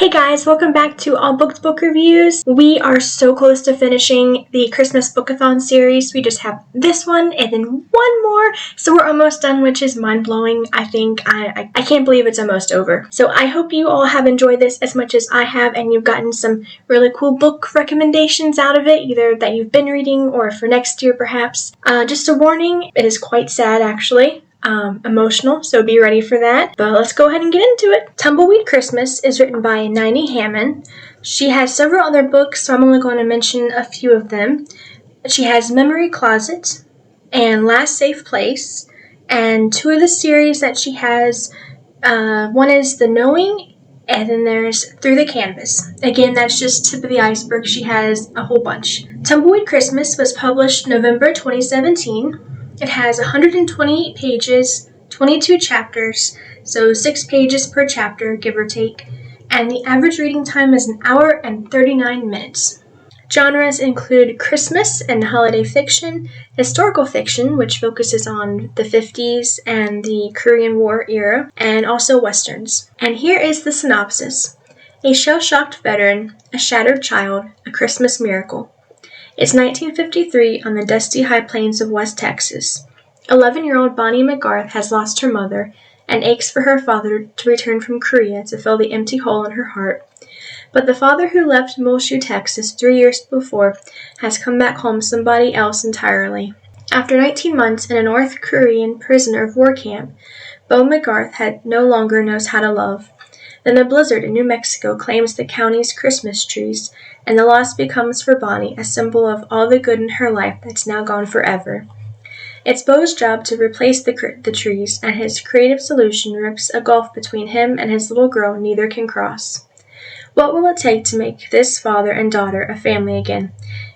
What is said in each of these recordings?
Hey guys, welcome back to All Booked Book Reviews. We are so close to finishing the Christmas Book-a-Thon series. We just have this one and then one more, so we're almost done, which is mind-blowing. I think I can't believe it's almost over. So I hope you all have enjoyed this as much as I have, and you've gotten some really cool book recommendations out of it, either that you've been reading or for next year perhaps. Just a warning, it is quite sad actually. Emotional, so be ready for that. But let's go ahead and get into it. Tumbleweed Christmas is written by Nini Hammond. She has several other books, so I'm only going to mention a few of them. She has Memory Closet and Last Safe Place, and two of the series that she has, one is The Knowing, and then there's Through the Canvas. Again, that's just tip of the iceberg. She has a whole bunch. Tumbleweed Christmas was published November 2017. It has 128 pages, 22 chapters, so 6 pages per chapter, give or take, and the average reading time is 1 hour and 39 minutes. Genres include Christmas and holiday fiction, historical fiction, which focuses on the 50s and the Korean War era, and also westerns. And here is the synopsis. A shell-shocked veteran, a shattered child, a Christmas miracle. It's 1953 on the dusty high plains of West Texas. 11-year-old Bonnie McGarth has lost her mother and aches for her father to return from Korea to fill the empty hole in her heart. But the father who left Muleshoe, Texas 3 years before has come back home somebody else entirely. After 19 months in a North Korean prisoner of war camp, Bo McGarth no longer knows how to love. Then a blizzard in New Mexico claims the county's Christmas trees, and the loss becomes for Bonnie a symbol of all the good in her life that's now gone forever. It's Bo's job to replace the trees, and his creative solution rips a gulf between him and his little girl neither can cross. What will it take to make this father and daughter a family again?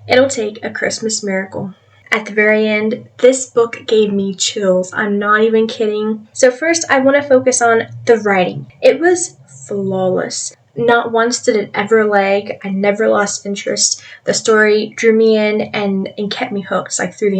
It'll take a Christmas miracle. At the very end, this book gave me chills. I'm not even kidding. So first, I want to focus on the writing. It was flawless. Not once did it ever lag. I never lost interest. The story drew me in and kept me hooked, like through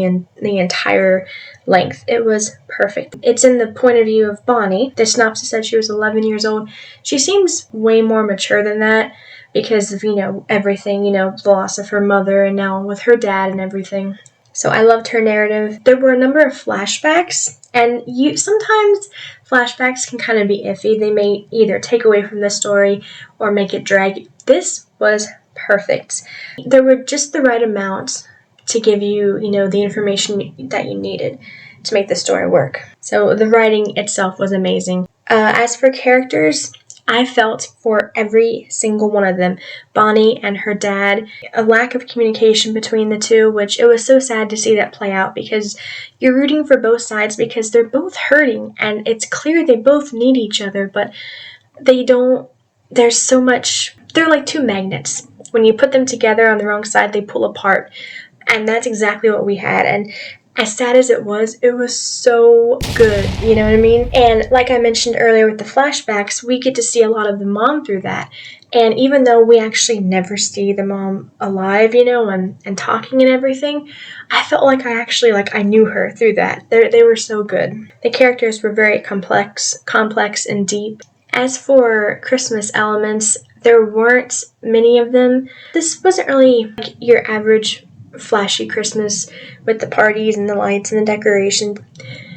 the entire length. It was perfect. It's in the point of view of Bonnie. The synopsis said she was 11 years old. She seems way more mature than that because of, everything, the loss of her mother and now with her dad and everything. So I loved her narrative. There were a number of flashbacks, and sometimes flashbacks can kind of be iffy. They may either take away from the story or make it drag. This was perfect. There were just the right amount to give you, the information that you needed to make the story work. So the writing itself was amazing. As for characters, I felt for every single one of them. Bonnie and her dad, a lack of communication between the two, which it was so sad to see that play out because you're rooting for both sides because they're both hurting and it's clear they both need each other, but there's so much, they're like two magnets. When you put them together on the wrong side, they pull apart. And that's exactly what we had. And as sad as it was so good, you know what I mean? And like I mentioned earlier with the flashbacks, we get to see a lot of the mom through that. And even though we actually never see the mom alive, and talking and everything, I felt like I knew her through that. They were so good. The characters were very complex and deep. As for Christmas elements, there weren't many of them. This wasn't really like your average flashy Christmas with the parties and the lights and the decorations.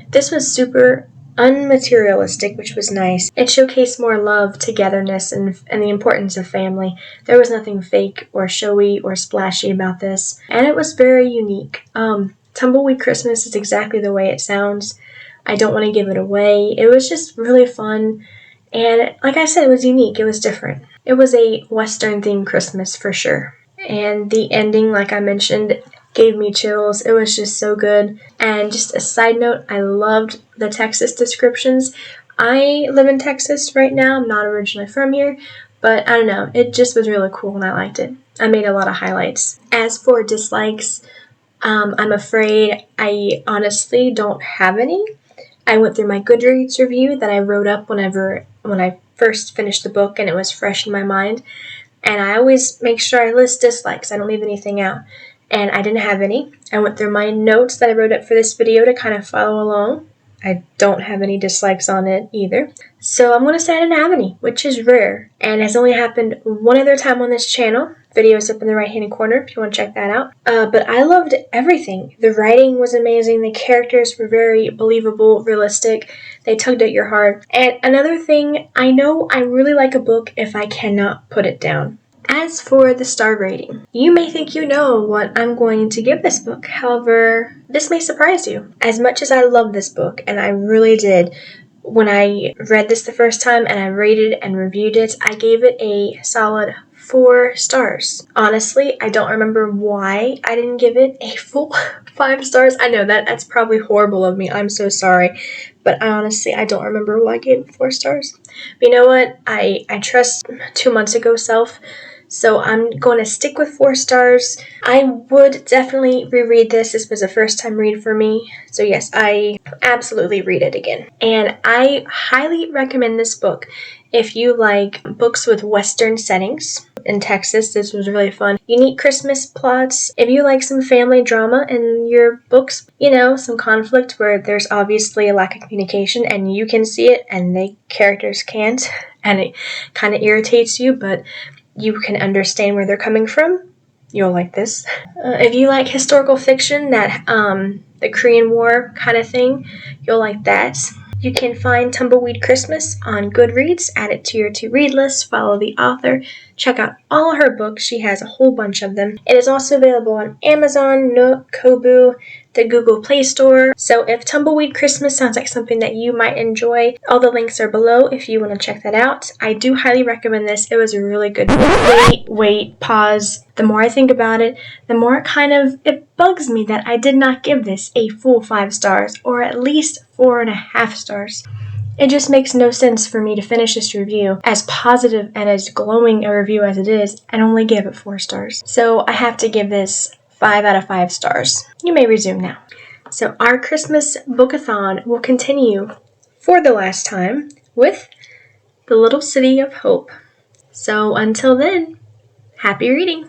This was super unmaterialistic, which was nice. It showcased more love, togetherness, and the importance of family. There was nothing fake or showy or splashy about this, and it was very unique. Tumbleweed Christmas is exactly the way it sounds. I don't want to give it away. It was just really fun, and like I said, it was unique. It was different. It was a Western-themed Christmas for sure. And the ending, like I mentioned, gave me chills. It was just so good. And just a side note, I loved the Texas descriptions. I live in Texas right now. I'm not originally from here, but I don't know. It just was really cool and I liked it. I made a lot of highlights. As for dislikes, I'm afraid I honestly don't have any. I went through my Goodreads review that I wrote up when I first finished the book and it was fresh in my mind. And I always make sure I list dislikes. I don't leave anything out. And I didn't have any. I went through my notes that I wrote up for this video to kind of follow along. I don't have any dislikes on it either. So I'm going to say I didn't have any, which is rare, and has only happened one other time on this channel. Video's up in the right-hand corner if you want to check that out. But I loved everything. The writing was amazing. The characters were very believable, realistic. They tugged at your heart. And another thing, I know I really like a book if I cannot put it down. As for the star rating, you may think you know what I'm going to give this book. However, this may surprise you. As much as I love this book, and I really did, when I read this the first time and I rated and reviewed it, I gave it a solid 4 stars. Honestly, I don't remember why I didn't give it a full 5 stars. I know that's probably horrible of me. I'm so sorry. But honestly, I don't remember why I gave it 4 stars. But you know what? I trust 2 months ago self. So I'm going to stick with 4 stars. I would definitely reread this. This was a first time read for me. So yes, I absolutely read it again. And I highly recommend this book if you like books with Western settings. In Texas, this was really fun. Unique Christmas plots. If you like some family drama in your books, you know, some conflict where there's obviously a lack of communication and you can see it and the characters can't, and it kind of irritates you, but you can understand where they're coming from, you'll like this. If you like historical fiction, that the Korean War kind of thing, you'll like that. You can find Tumbleweed Christmas on Goodreads, add it to your to-read list, follow the author, check out all her books, she has a whole bunch of them. It is also available on Amazon, Nook, Kobo, the Google Play Store. So if Tumbleweed Christmas sounds like something that you might enjoy, all the links are below if you want to check that out. I do highly recommend this. It was a really good book. Wait, pause. The more I think about it, the more it bugs me that I did not give this a full 5 stars, or at least 4.5 stars. It just makes no sense for me to finish this review, as positive and as glowing a review as it is, and only give it 4 stars. So I have to give this 5 out of 5 stars. You may resume now. So our Christmas Book-a-Thon will continue for the last time with The Little City of Hope. So until then, happy reading!